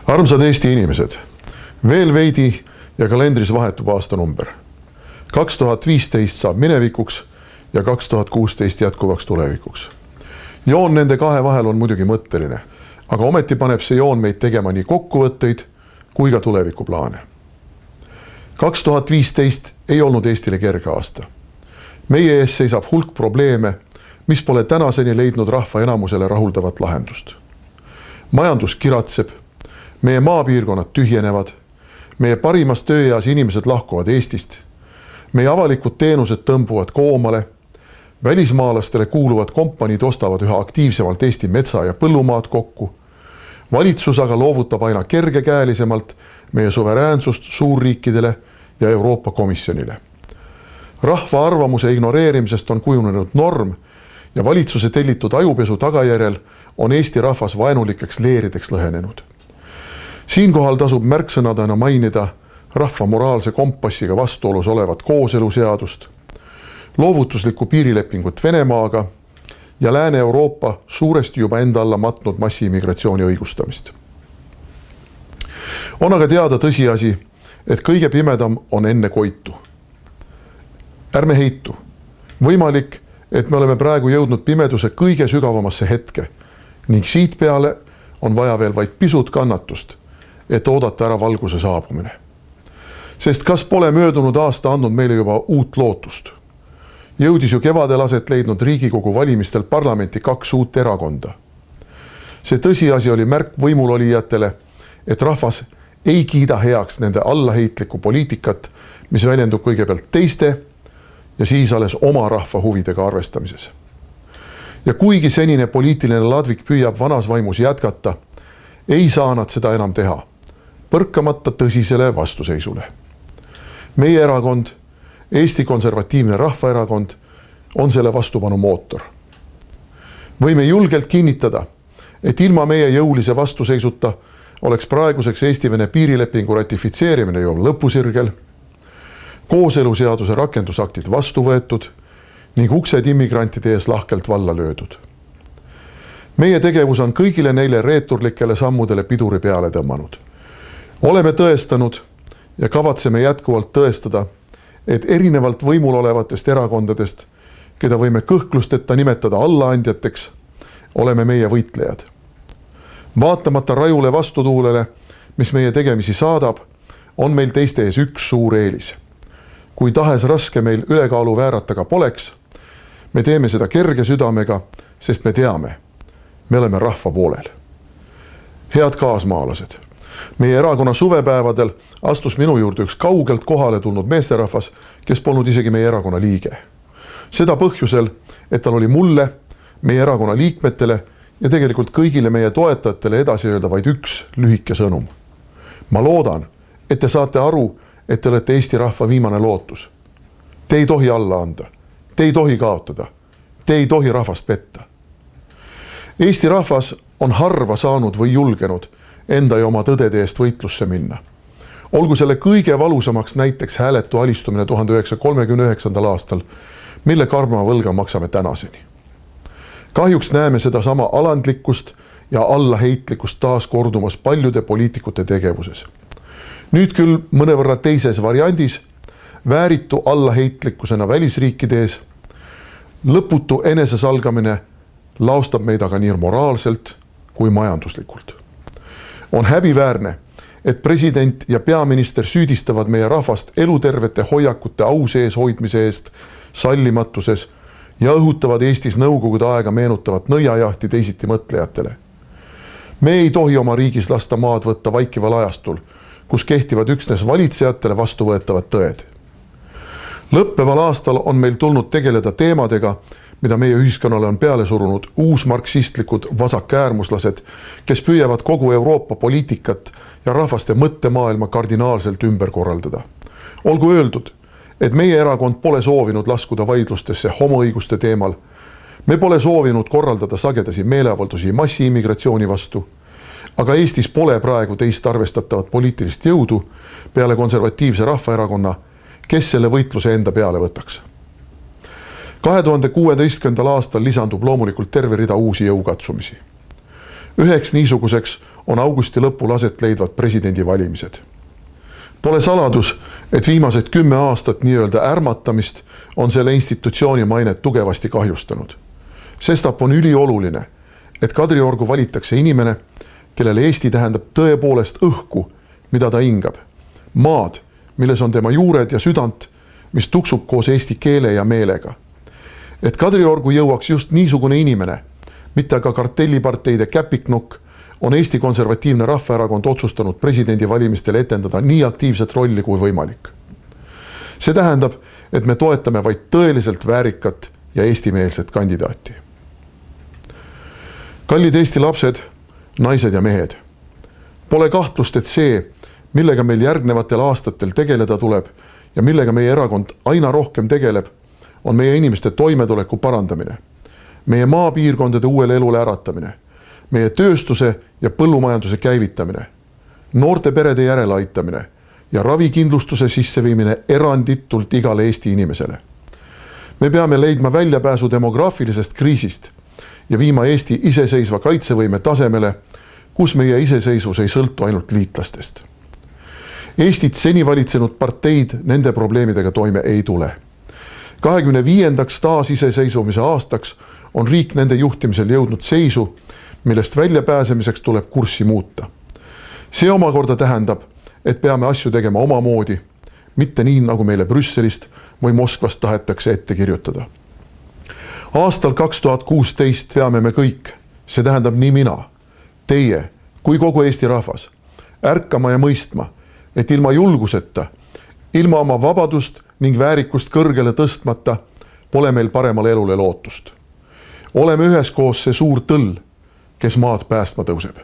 Armsad Eesti inimesed, veel veidi ja kalendris vahetub aastanumber. 2015 saab minevikuks ja 2016 jätkuvaks tulevikuks. Joon nende kahe vahel on muidugi mõtteline, aga ometi paneb see joon meid tegema nii kokkuvõtteid kui ka tulevikuplaane. 2015 ei olnud Eestile kerge aasta. Meie ees seisab hulk probleeme, mis pole tänaseni leidnud rahva enamusele rahuldavat lahendust. Majandus kiratseb, meie maapiirkonnad tühjenevad, meie parimas tööeas inimesed lahkuvad Eestist, meie avalikud teenused tõmbuvad koomale, välismaalastele kuuluvad kompaniid ostavad üha aktiivsemalt Eesti metsa- ja põllumaad kokku, valitsus aga loovutab aina kergekäelisemalt meie suveräänsust suurriikidele ja Euroopa Komisjonile. Rahva arvamuse ignoreerimisest on kujunenud norm ja valitsuse tellitud ajupesu tagajärjel on Eesti rahvas vaenulikeks leerideks lõhenenud. Siinkohal tasub märksõnadena mainida rahva moraalse kompassiga vastuolus olevat kooseluseadust, loovutuslikku piirilepingut Venemaaga ja Lääne-Euroopa suuresti juba enda alla matnud massiimmigratsiooni õigustamist. On aga teada tõsiasi, et kõige pimedam on enne koitu. Ärme heitu. Võimalik, et me oleme praegu jõudnud pimeduse kõige sügavamasse hetke ning siit peale on vaja veel vaid pisut kannatust, et oodata ära valguse saabumine. Sest kas pole möödunud aasta andnud meile juba uut lootust? Jõudis ju kevadel aset leidnud Riigikogu valimistel parlamenti 2 uut erakonda. See tõsiasi oli märk võimulolijatele, et rahvas ei kiida heaks nende allaheitlikku poliitikat, mis väljendub kõigepealt teiste ja siis alles oma rahva huvidega arvestamises. Ja kuigi senine poliitiline ladvik püüab vanas vaimus jätkata, ei saa nad seda enam teha, põrkamata tõsisele vastuseisule. Meie erakond, Eesti Konservatiivne Rahvaerakond, on selle vastupanu mootor. Võime julgelt kinnitada, et ilma meie jõulise vastuseisuta oleks praeguseks Eesti-Vene piirilepingu ratifitseerimine ju lõpusirgel, kooseluseaduse rakendusaktid vastu võetud ning uksed immigrantide ees lahkelt valla löödud. Meie tegevus on kõigile neile reeturlikele sammudele piduri peale tõmmanud. Oleme tõestanud ja kavatseme jätkuvalt tõestada, et erinevalt võimul olevatest erakondadest, keda võime kõhklusteta nimetada allaandjateks, oleme meie võitlejad. Vaatamata rajule vastutuulele, mis meie tegemisi saadab, on meil teiste ees üks suur eelis. Kui tahes raske meil ülekaalu väärata ka poleks, me teeme seda kerge südamega, sest me teame, me oleme rahva poolel. Head kaasmaalased, meie erakonna suvepäevadel astus minu juurde üks kaugelt kohale tulnud meesterahvas, kes polnud isegi meie erakonna liige. Seda põhjusel, et tal oli mulle, meie erakonna liikmetele ja tegelikult kõigile meie toetajatele edasi öelda vaid üks lühike sõnum. Ma loodan, et te saate aru, et te olete Eesti rahva viimane lootus. Te ei tohi alla anda, te ei tohi kaotada, te ei tohi rahvast petta. Eesti rahvas on harva saanud või julgenud enda ja oma tõdede eest võitlusse minna. Olgu selle kõige valusamaks näiteks hääletu alistumine 1939. aastal, mille karma võlga maksame tänaseni. Kahjuks näeme seda sama alandlikkust ja allaheitlikkust taas kordumas paljude poliitikute tegevuses. Nüüd küll mõnevõrra teises variandis, vääritu allaheitlikkusena välisriikide ees, lõputu enesesalgamine laostab meid aga nii moraalselt kui majanduslikult. On häbiväärne, et president ja peaminister süüdistavad meie rahvast elutervete hoiakute au sees hoidmise eest sallimatuses ja õhutavad Eestis nõukogude aega meenutavat nõiajahti teisiti mõtlejatele. Me ei tohi oma riigis lasta maad võtta vaikival ajastul, kus kehtivad üksnes valitsejatele vastuvõetavad tõed. Lõppeval aastal on meil tulnud tegeleda teemadega, mida meie ühiskonnale on peale surunud uusmarksistlikud vasakäärmuslased, kes püüavad kogu Euroopa poliitikat ja rahvaste mõttemaailma kardinaalselt ümber korraldada. Olgu öeldud, et meie erakond pole soovinud laskuda vaidlustesse homoõiguste teemal. Me pole soovinud korraldada sagedasi meeleavaldusi massiimmigratsiooni vastu, aga Eestis pole praegu teist arvestatavat poliitilist jõudu peale Konservatiivse Rahvaerakonna, kes selle võitluse enda peale võtaks. 2016. aastal lisandub loomulikult terve rida uusi jõukatsumisi. Üheks niisuguseks on augusti lõpul aset leidvad presidendivalimised. Pole saladus, et viimased 10 aastat nii-öelda ärmatamist on selle institutsiooni mainet tugevasti kahjustanud. Sestap on ülioluline, et Kadriorgu valitakse inimene, kellele Eesti tähendab tõepoolest õhku, mida ta hingab. Maad, milles on tema juured ja südant, mis tuksub koos eesti keele ja meelega. Et Kadriorgu jõuaks just niisugune inimene, mitte aga kartelliparteide käpiknukk, on Eesti Konservatiivne Rahvaerakond otsustanud presidendivalimistel etendada nii aktiivset rolli kui võimalik. See tähendab, et me toetame vaid tõeliselt väärikat ja eestimeelset kandidaati. Kallid Eesti lapsed, naised ja mehed. Pole kahtlust, et see, millega meil järgnevatel aastatel tegeleda tuleb ja millega meie erakond aina rohkem tegeleb, on meie inimeste toimetuleku parandamine, meie maapiirkondade uuele elule äratamine, meie tööstuse ja põllumajanduse käivitamine, noorte perede järele aitamine ja ravikindlustuse sisseviimine eranditult igale Eesti inimesele. Me peame leidma väljapääsu demograafilisest kriisist ja viima Eesti iseseisva kaitsevõime tasemele, kus meie iseseisvus ei sõltu ainult liitlastest. Eestit seni valitsenud parteid nende probleemidega toime ei tule. 25. taasiseseisvumise aastaks on riik nende juhtimisel jõudnud seisu, millest väljapääsemiseks tuleb kurssi muuta. See omakorda tähendab, et peame asju tegema omamoodi, mitte nii, nagu meile Brüsselist või Moskvast tahetakse ette kirjutada. Aastal 2016 peame me kõik, see tähendab nii mina, teie kui kogu Eesti rahvas, ärkama ja mõistma, et ilma julguseta, ilma oma vabadust ning väärikust kõrgele tõstmata, pole meil paremale elule lootust. Oleme üheskoos see suur tõll, kes maad päästma tõuseb.